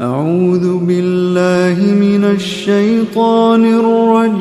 أعوذ بالله من الشيطان الرجيم.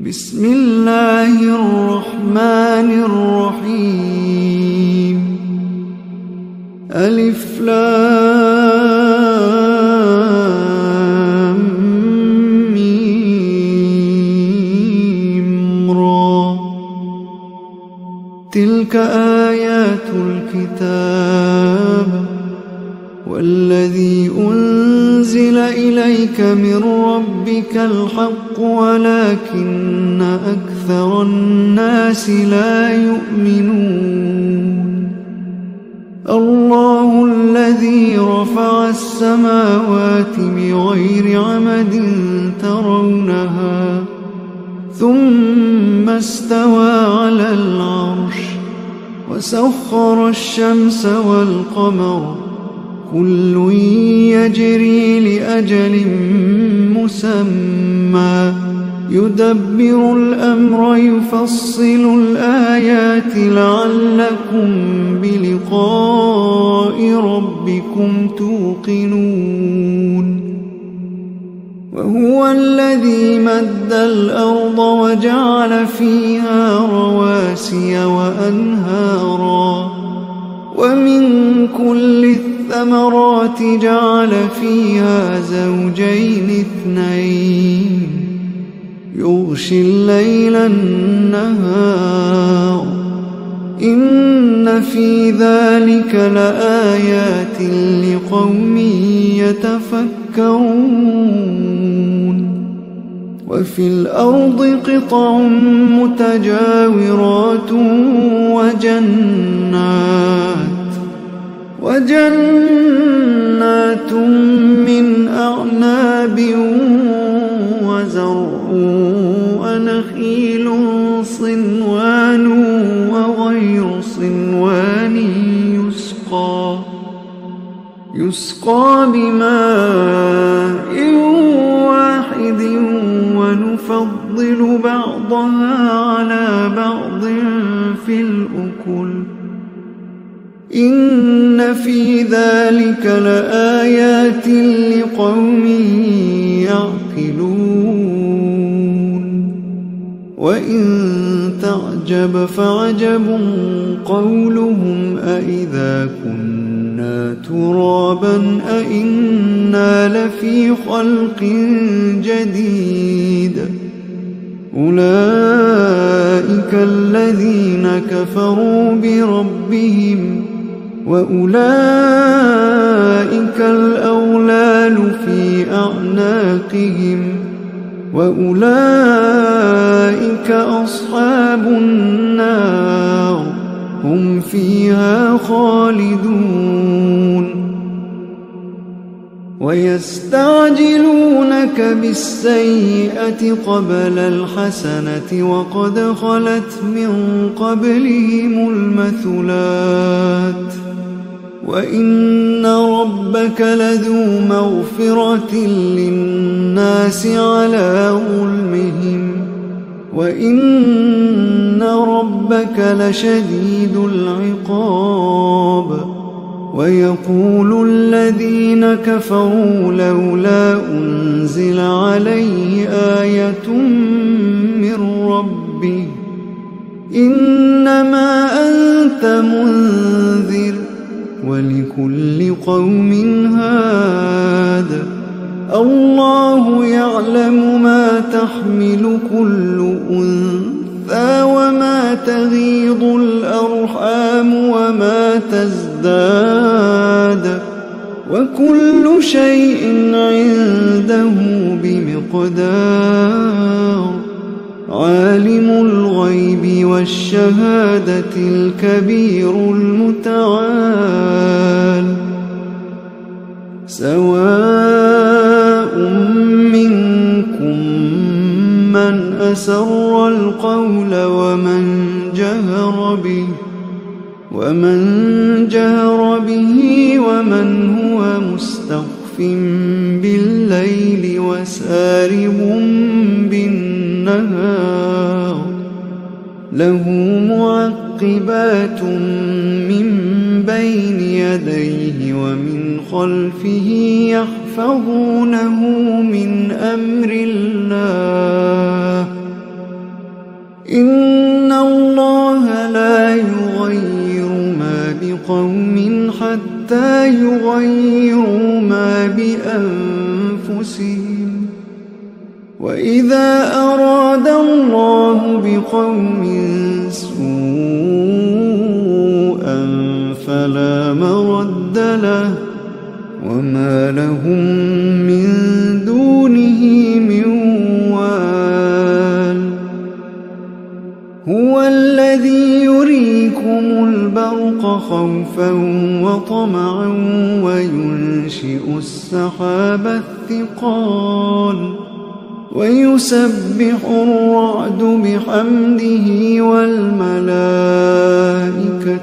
بسم الله الرحمن الرحيم. ألف لام ميم را. تلك آيات الكتاب والذي أنزل إليك من ربك الحق ولكن أكثر الناس لا يؤمنون. الله الذي رفع السماوات بغير عمد ترونها ثم استوى على العرش وسخر الشمس والقمر كل يجري لأجل مسمى يدبر الأمر يفصل الآيات لعلكم بلقاء ربكم توقنون. وهو الذي مد الأرض وجعل فيها رواسي وأنهارا ومن كل الثمرات جعل فيها زوجين اثنين يغشي الليل النهار إن في ذلك لآيات لقوم يتفكرون. وفي الأرض قطع متجاورات وجنات من أعناب وزرع ونخيل صنوان وغير صنوان يسقى بماء واحد ونفضل بعضها على بعض في الأكل إن في ذلك لآيات لقوم يعقلون. وإن تعجب فعجب قولهم أإذا كنا ترابا أإنا لفي خلق جديد أولئك الذين كفروا بربهم وأولئك الأغلال في أعناقهم وأولئك أصحاب النار هم فيها خالدون. ويستعجلونك بالسيئة قبل الحسنة وقد خلت من قبلهم المثلات وإن ربك لذو مغفرة للناس على ظلمهم وإن ربك لشديد العقاب. ويقول الذين كفروا لولا أنزل عليه آية من ربه إنما أنت منذر ولكل قوم هاد الله يعلم ما تحمل كل أنثى وما تغيض الأرحام وما تزداد وكل شيء عنده بمقدار. عالم الغيب والشهادة الكبير المتعال. سواء منكم من أسر القول ومن جهر به ومن هو مستخف بالليل وسارب بالنهار له معقبات من بين يديه ومن خلفه يحفظونه من أمر الله إن الله لا يغير ما بقوم حتى يغيروا ما بأنفسهم وإذا أراد الله بقوم سوءا فلا مرد له وما لهم من دونه من وال هو الذي يريكم البرق خوفا وطمعا وينشئ السحاب الثقال ويسبح الرعد بحمده والملائكة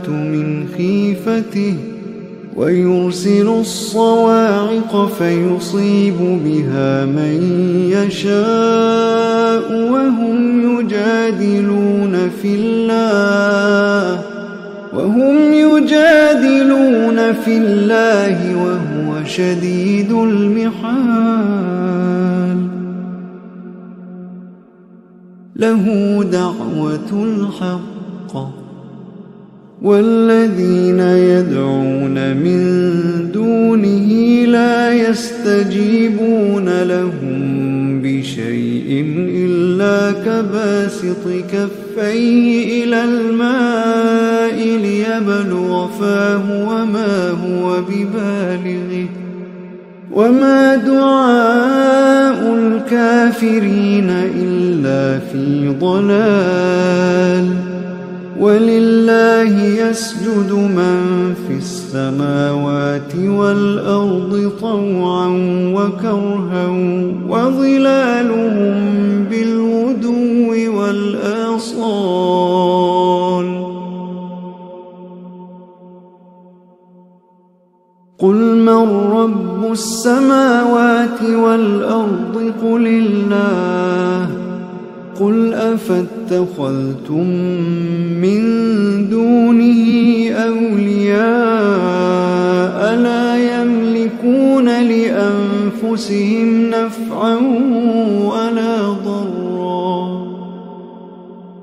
من خيفته ويرسل الصواعق فيصيب بها من يشاء وهم يجادلون في الله وهو شديد المحال له دعوة الحق والذين يدعون من دونه لا يستجيبون لهم بشيء إلا كباسط كفيه إلى الماء ليبلغ فاه وما هو ببالغه وما دعاء الكافرين إلا في ضلال ولله يسجد من في السماوات والأرض طوعا وكرها وظلالهم بالغدو والآصال قل من رب السماوات والأرض قل الله قل أفاتخذتم من دونه أولياء لا يملكون لأنفسهم نفعا ولا ضرا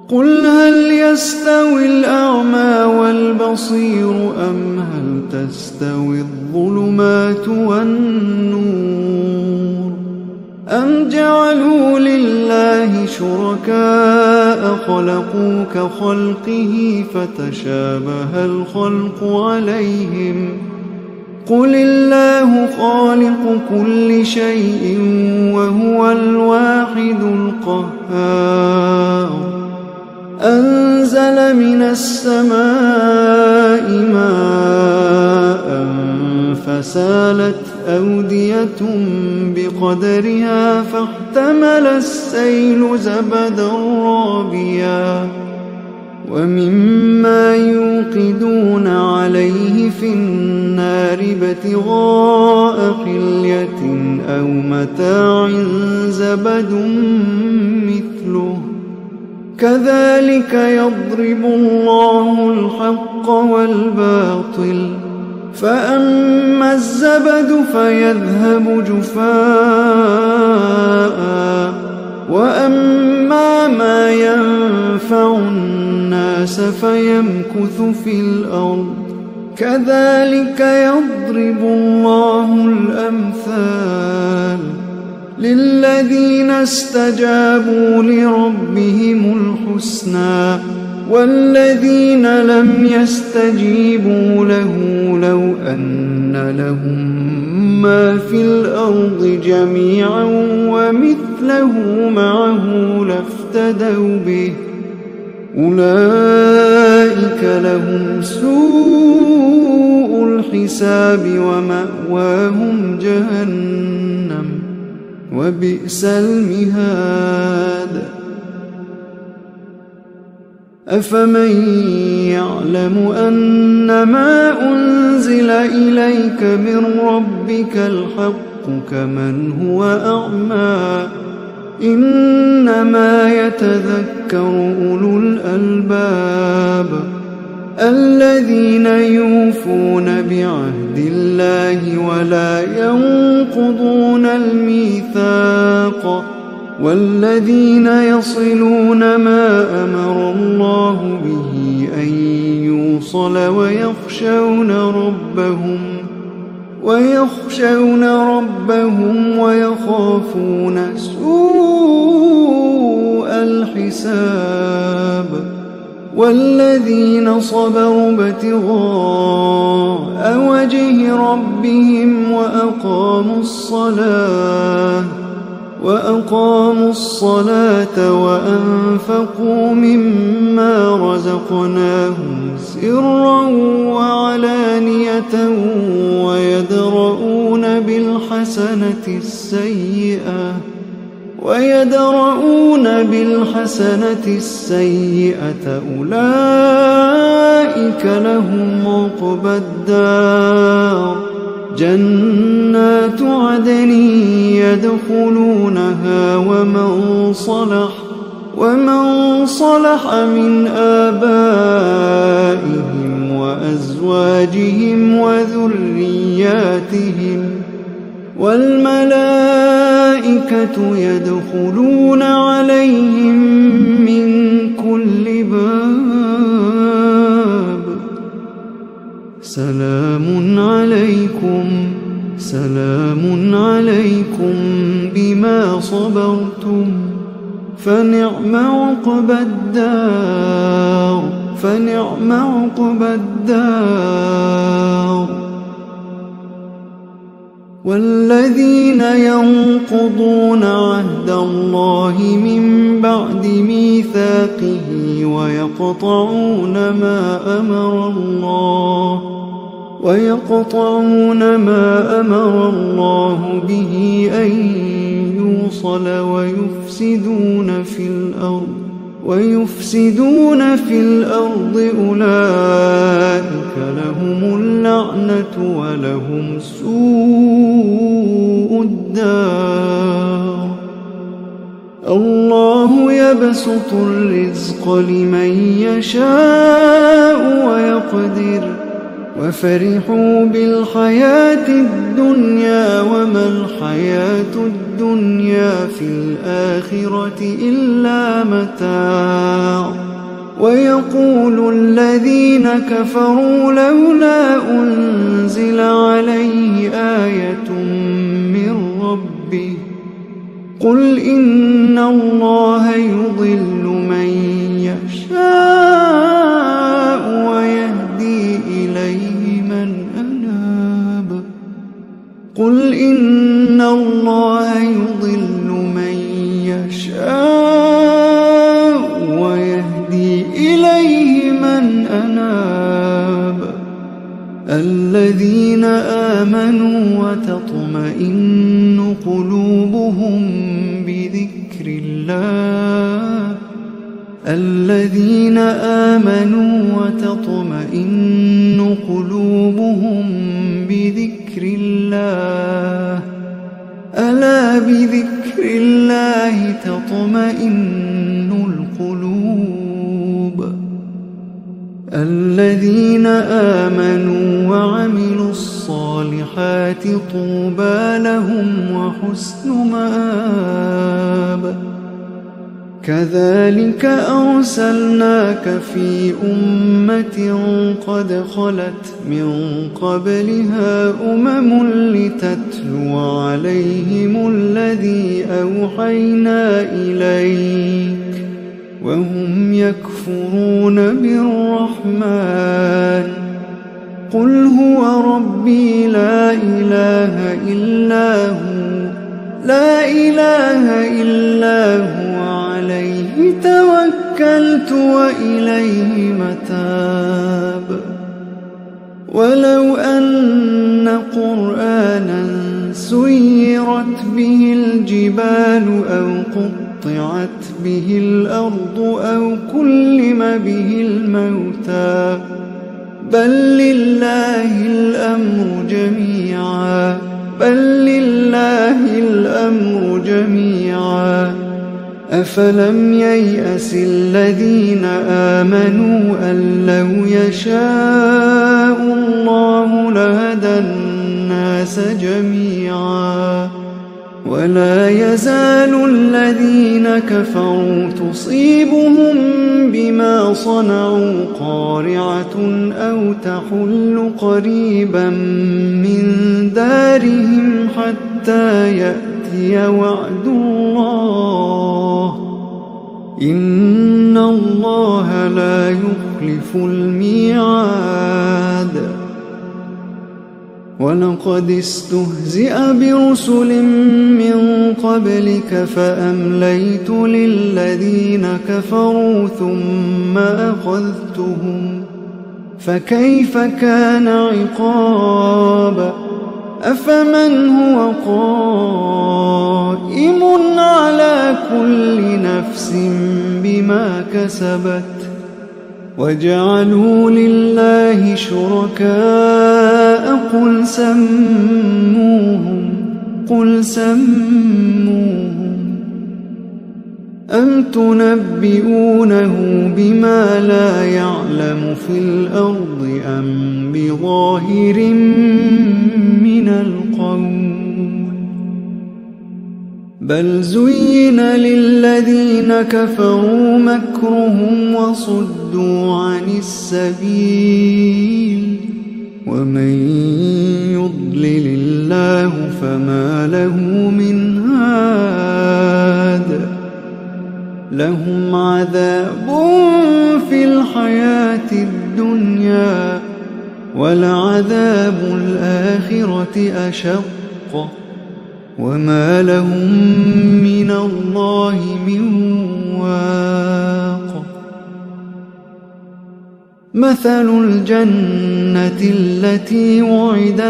قل هل يستوي الأعمى والبصير أم هل تستوي الظلمات والنور أم جعلوا لله شركاء خلقوا كخلقه فتشابه الخلق عليهم قل الله خالق كل شيء وهو الواحد القهار أنزل من السماء ماء فسالت أودية بقدرها فاحتمل السيل زبدا رابيا ومما يوقدون عليه في النار ابتغاء حلية أو متاع زبد مثله كذلك يضرب الله الحق والباطل فأما الزبد فيذهب جفاء وأما ما ينفع الناس فيمكث في الأرض كذلك يضرب الله الأمثال للذين استجابوا لربهم الحسنى والذين لم يستجيبوا له لو أن لهم ما في الأرض جميعا ومثله معه لافتدوا به أولئك لهم سوء الحساب ومأواهم جهنم وبئس المهاد أفمن يعلم أنما أنزل إليك من ربك الحق كمن هو أعمى إنما يتذكر أولو الألباب الذين يوفون يوفون بعهد الله ولا ينقضون الميثاق والذين يصلون ما أمر الله به أن يوصل ويخشون ربهم ويخافون سوء الحساب والذين صبروا ابتغاء وجه ربهم وأقاموا الصلاة وأنفقوا مما رزقناهم سرا وعلانية ويدرؤون بالحسنة السيئة أولئك لهم عقبى الدار جنات عدن يدخلونها ومن صلح من آبائهم وأزواجهم وذرياتهم والملائكة يدخلون عليهم من كل باب سلام عليكم بما صبرتم فنعم عقبى الدار والذين ينقضون عهد الله من بعد ميثاقه ويقطعون ما أمر الله به أن يوصل ويفسدون في الأرض أولئك لهم اللعنة ولهم سوء الدار الله يبسط الرزق لمن يشاء ويقدر وفرحوا بالحياة الدنيا وما الحياة الدنيا في الآخرة إلا متاع ويقول الذين كفروا لولا أنزل عليه آية من ربه قل إن الله يضل من يشاء ويهدي إليه من أناب قل إن الله يضل من يشاء ويهدي إليه من أناب الذين آمنوا وتطمئن قلوبهم بذكر الله الذين آمنوا وتطمئن قلوبهم بذكر الله ألا بذكر الله تطمئن القلوب الذين آمنوا وعملوا الصالحات طوبى لهم وحسن مآب كذلك أرسلناك في أمة قد خلت من قبلها لتتلو عليهم الذي أوحينا إليك وهم يكفرون بالرحمن قل هو ربي لا إله إلا هو عليه توكلت وإليه متاب ولو أن قرآنا سيرت به الجبال أو قطعت به الأرض أو كلم به الموتى بل لله الأمر جميعا أفلم ييأس الذين آمنوا أن لو يشاء الله الناس جميعا. ولا يزال الذين كفروا تصيبهم بما صنعوا قارعة أو تحل قريبا من دارهم حتى يأتي وعد الله، إن الله لا يخلف الميعاد. ولقد استهزئ برسل من قبلك فأمليت للذين كفروا ثم أخذتهم فكيف كان عقاب. أفمن هو قائم على كل نفس بما كسبت وجعلوا لله شركاء قل سموهم أم تنبئونه بما لا يعلم في الأرض أم بظاهر من القول. بل زين للذين كفروا مكرهم وصدوا عن السبيل، ومن يضلل الله فما له من هاد. لهم عذاب في الحياة الدنيا ولعذاب الآخرة أشق، وما لهم من الله من واق. مثل الجنة التي وعد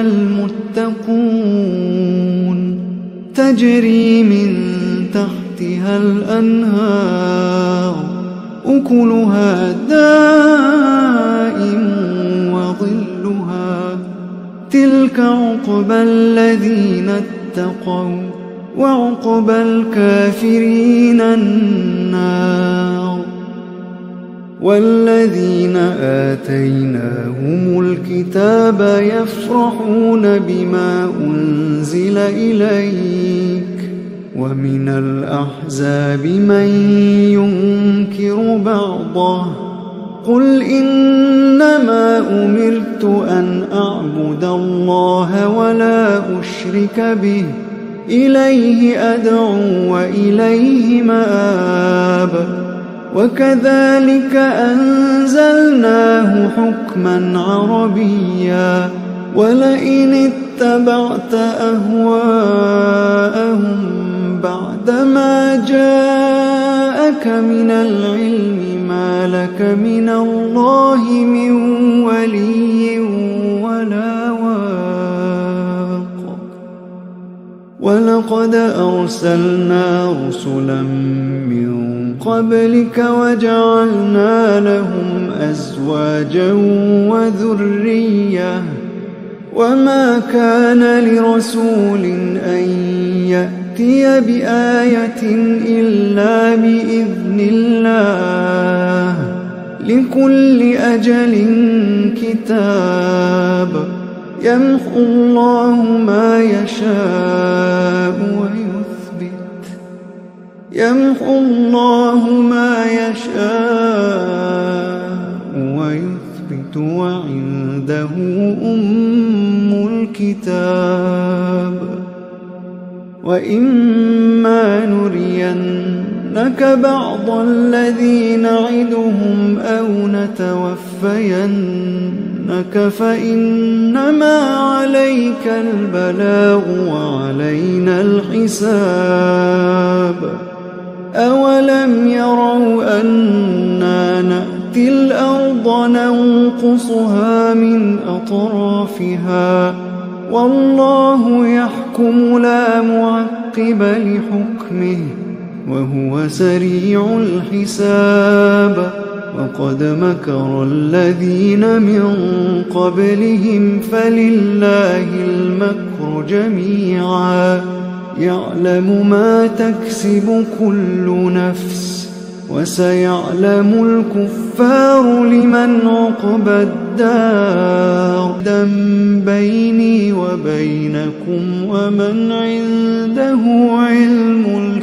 المتقون تجري من تحتها الأنهار أكلها دائم وظلها، تلك عقبى الذين اتقوا، وعقبى الكافرين النار. والذين آتيناهم الكتاب يفرحون بما أنزل إليك، ومن الأحزاب من ينكر بعضه. قل إنما أمرت أن أعبد الله ولا أشرك به، إليه أدعو وإليه مآب. وكذلك أنزلناه حكما عربيا، ولئن اتبعت أهواءهم بعدما جاءك من العلم ما لك من الله من ولي ولا واق. ولقد أرسلنا رسلا من قبلك وجعلنا لهم أزواجا وذرية، وما كان لرسول أن يأتي بآية إلا بإذن الله، لكل أجل كتاب. يمحو الله ما يشاء ويثبت، يمحو الله ما يشاء ويثبت، وعنده أم الكتاب. وإما نرينك بعض الذي نعدهم أو نتوفينك فإنما عليك البلاغ وعلينا الحساب. أولم يروا أنا نأتي الأرض ننقصها من أطرافها، والله يحكم لا معقب لحكمه، وهو سريع الحساب. وقد مكر الذين من قبلهم فلله المكر جميعا، يعلم ما تكسب كل نفس، وسيعلم الكفار لمن عقبى الدار. بيني وبينكم ومن عنده علم